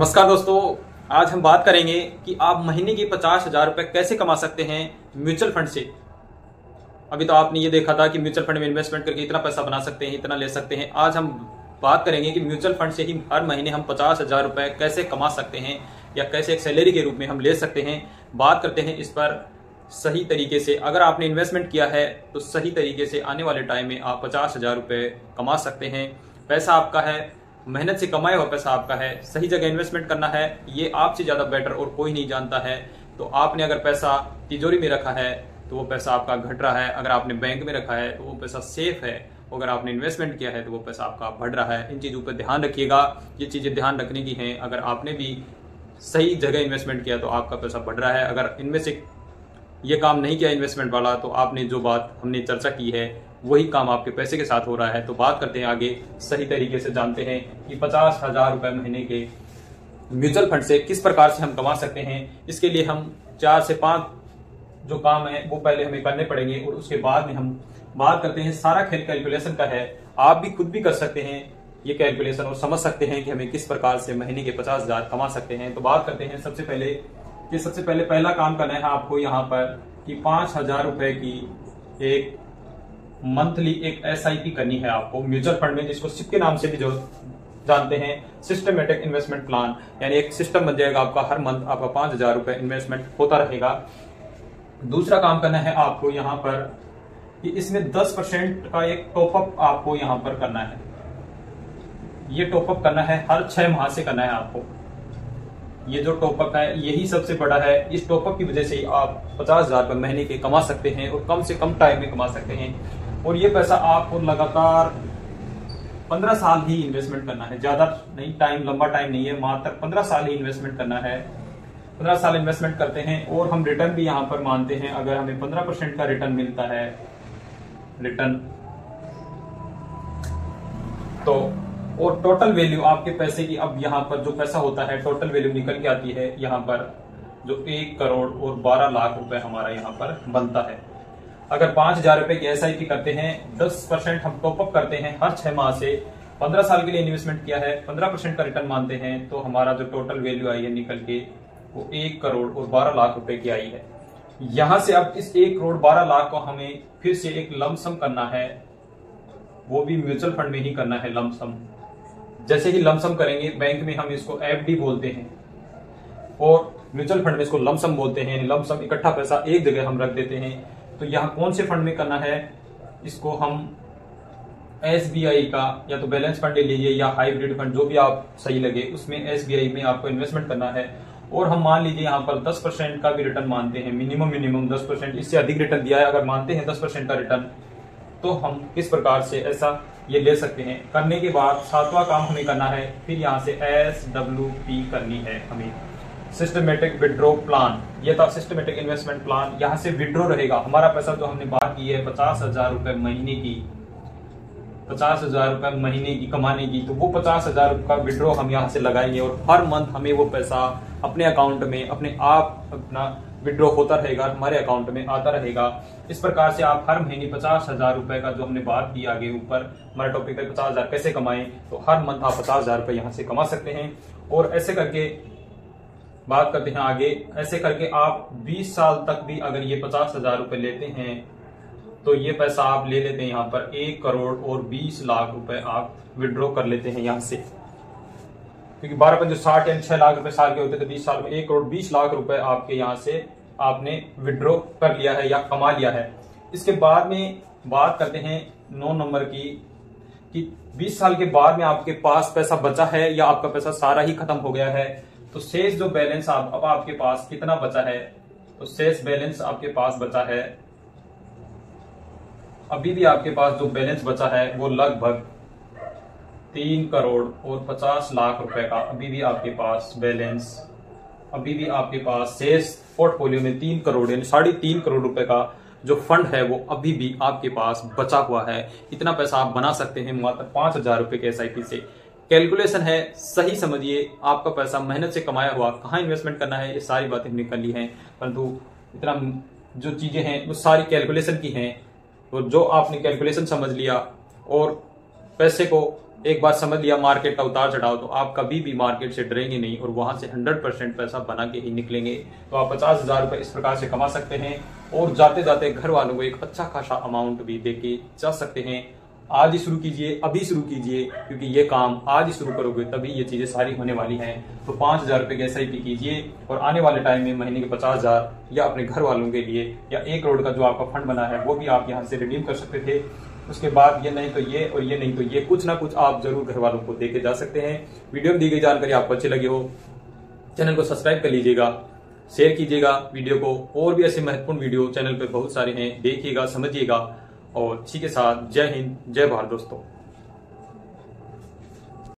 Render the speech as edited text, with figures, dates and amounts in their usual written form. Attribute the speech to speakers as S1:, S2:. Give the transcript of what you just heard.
S1: नमस्कार दोस्तों, आज हम बात करेंगे कि आप महीने की 50,000 रुपए कैसे कमा सकते हैं म्यूचुअल फंड से। अभी तो आपने ये देखा था कि म्यूचुअल फंड में इन्वेस्टमेंट करके इतना पैसा बना सकते हैं, इतना ले सकते हैं। आज हम बात करेंगे कि म्यूचुअल फंड से ही हर महीने हम 50,000 रुपए कैसे कमा सकते हैं या कैसे एक सैलरी के रूप में हम ले सकते हैं। बात करते हैं इस पर सही तरीके से। अगर आपने इन्वेस्टमेंट किया है तो सही तरीके से आने वाले टाइम में आप 50,000 रुपए कमा सकते हैं। पैसा आपका है, मेहनत से कमाया हुआ पैसा आपका है, सही जगह इन्वेस्टमेंट करना है, ये आपसे ज्यादा बेटर और कोई नहीं जानता है। तो आपने अगर पैसा तिजोरी में रखा है तो वो पैसा आपका घट रहा है, अगर आपने बैंक में रखा है तो वो पैसा सेफ है, अगर आपने इन्वेस्टमेंट किया है तो वो पैसा आपका बढ़ रहा है। इन चीजों पर ध्यान रखिएगा, ये चीजें ध्यान रखने की हैं। अगर आपने भी सही जगह इन्वेस्टमेंट किया तो आपका पैसा बढ़ रहा है। अगर इनमें से ये काम नहीं किया इन्वेस्टमेंट वाला तो आपने जो बात हमने चर्चा की है वही काम आपके पैसे के साथ हो रहा है। तो बात करते हैं आगे, सही तरीके से जानते हैं कि 50,000 रुपए महीने के म्यूचुअल फंड से किस प्रकार से हम कमा सकते हैं। इसके लिए हम 4 से 5 जो काम है वो पहले हमें करने पड़ेंगे और उसके बाद में हम बात करते हैं। सारा खेल कैलकुलेशन का है, आप भी खुद भी कर सकते हैं ये कैलकुलेशन और समझ सकते हैं कि हमें किस प्रकार से महीने के 50,000 कमा सकते हैं। तो बात करते हैं सबसे पहले पहला काम करना है आपको यहाँ पर कि 5,000 रुपए की एक मंथली एक SIP करनी है आपको म्यूचुअल फंड में, जिसको सिप के नाम से भी जो जानते हैं, सिस्टमेटिक इन्वेस्टमेंट प्लान। यानी एक सिस्टम बन जाएगा आपका, हर मंथ आपका 5,000 रुपए इन्वेस्टमेंट होता रहेगा। दूसरा काम करना है आपको यहाँ पर कि इसमें 10% का एक टॉपअप आपको यहाँ पर करना है। ये टॉपअप करना है हर 6 माह से करना है आपको। ये जो टॉपअप है यही सबसे बड़ा है। इस टॉपअप की वजह से ही आप 50,000 रुपए महीने के कमा सकते हैं और कम से कम टाइम में कमा सकते हैं। और ये पैसा आपको लगातार 15 साल ही इन्वेस्टमेंट करना है, ज्यादा नहीं, टाइम लंबा टाइम नहीं है, मात्र 15 साल ही इन्वेस्टमेंट करना है। 15 साल इन्वेस्टमेंट करते हैं और हम रिटर्न भी यहाँ पर मानते हैं। अगर हमें 15% का रिटर्न मिलता है रिटर्न, तो और टोटल वैल्यू आपके पैसे की, अब यहाँ पर जो पैसा होता है टोटल वैल्यू निकल के आती है यहाँ पर, जो 1 करोड़ और 12 लाख रुपए हमारा यहाँ पर बनता है। अगर 5,000 रुपए की SIP करते हैं, 10% हम टॉपअप करते हैं हर 6 माह से, 15 साल के लिए इन्वेस्टमेंट किया है, 15% का रिटर्न मानते हैं, तो हमारा जो टोटल वैल्यू आई है निकल के वो 1 करोड़ और 12 लाख रुपए की आई है। यहां से अब इस 1 करोड़ 12 लाख को हमें फिर से एक लमसम करना है, वो भी म्यूचुअल फंड में ही करना है लमसम। जैसे ही लमसम करेंगे, बैंक में हम इसको FD बोलते हैं और म्यूचुअल फंड में इसको लमसम बोलते हैं। लमसम इकट्ठा पैसा एक जगह हम रख देते हैं। तो यहाँ कौन से फंड में करना है, इसको हम SBI का या तो बैलेंस फंड ले लीजिए या हाइब्रिड फंड, जो भी आप सही लगे उसमें SBI में आपको इन्वेस्टमेंट करना है। और हम मान लीजिए यहाँ पर 10% का भी रिटर्न मानते हैं, मिनिमम 10%, इससे अधिक रिटर्न दिया है अगर मानते हैं 10% का रिटर्न, तो हम किस प्रकार से ऐसा ये ले सकते हैं। करने के बाद 7वां काम हमें करना है, फिर यहाँ से SWP करनी है हमें, सिस्टमेटिक विड्रॉ प्लान। ये था सिस्टमेटिक इन्वेस्टमेंट प्लान। यहाँ से विड्रॉ रहेगा हमारा पैसा, जो हमने बात की है 50,000 रुपए महीने की, 50,000 रुपए महीने की कमाने की, तो वो 50,000 रुपए का विड्रॉ हम यहाँ से लगाएंगे और हर मंथ हमें वो पैसा अपने अकाउंट में अपने आप अपना विड्रॉ होता रहेगा, हमारे अकाउंट में आता रहेगा। इस प्रकार से आप हर महीने 50,000 रुपए का, जो हमने बात की आगे ऊपर हमारा टॉपिक है 50,000 कैसे कमाएं, तो हर मंथ आप 50,000 रुपए यहाँ से कमा सकते हैं। और ऐसे करके बात करते हैं आगे, ऐसे करके आप 20 साल तक भी अगर ये 50,000 रुपए लेते हैं तो ये पैसा आप ले लेते हैं यहाँ पर 1 करोड़ और 20 लाख रुपए आप विड्रॉ कर लेते हैं यहाँ से, क्योंकि 12×5 यानी 6 लाख रुपए साल के होते थे। 20 साल में 1 करोड़ 20 लाख रुपए आपके यहाँ से आपने विड्रॉ कर लिया है या कमा लिया है। इसके बाद में बात करते हैं 9 नंबर की, कि 20 साल के बाद में आपके पास पैसा बचा है या आपका पैसा सारा ही खत्म हो गया है, तो शेष जो बैलेंस अब आपके पास कितना बचा है, तो शेष बैलेंस आपके पास बचा है, अभी भी आपके पास जो बैलेंस बचा है वो लगभग 3 करोड़ और 50 लाख रुपए का अभी भी आपके पास बैलेंस, अभी भी आपके पास शेष पोर्टफोलियो में 3 करोड़ यानी 3.5 करोड़ रुपए का जो फंड है वो अभी भी आपके पास बचा हुआ है। इतना पैसा आप बना सकते हैं मात्र 5,000 रुपए के SIP से। कैलकुलेशन है, सही समझिए, आपका पैसा मेहनत से कमाया हुआ कहाँ इन्वेस्टमेंट करना है, ये सारी बातें हमने कर ली हैं, परंतु इतना जो चीजें हैं वो सारी कैलकुलेशन की हैं। तो जो आपने कैलकुलेशन समझ लिया और पैसे को एक बार समझ लिया मार्केट का उतार चढ़ाव, तो आप कभी भी मार्केट से डरेंगे नहीं और वहां से 100% पैसा बना के ही निकलेंगे। तो आप 50,000 रुपए इस प्रकार से कमा सकते हैं और जाते जाते घर वालों को एक अच्छा खासा अमाउंट भी देके जा सकते हैं। आज ही शुरू कीजिए, अभी शुरू कीजिए, क्योंकि ये काम आज ही शुरू करोगे तभी ये चीजें सारी होने वाली हैं। तो 5,000 रुपए की SIP कीजिए और आने वाले टाइम में महीने के 50,000 या अपने घर वालों के लिए या 1 करोड़ का जो आपका फंड बना है वो भी आप यहाँ से रिडीम कर सकते थे। उसके बाद ये नहीं तो ये और ये नहीं तो ये, कुछ ना कुछ आप जरूर घर वालों को देके जा सकते हैं। वीडियो में दी गई जानकारी आपको अच्छी लगी हो, चैनल को सब्सक्राइब कर लीजिएगा, शेयर कीजिएगा वीडियो को। और भी ऐसे महत्वपूर्ण वीडियो चैनल पे बहुत सारे हैं, देखिएगा, समझिएगा। और इसी के साथ जय हिंद, जय भारत दोस्तों।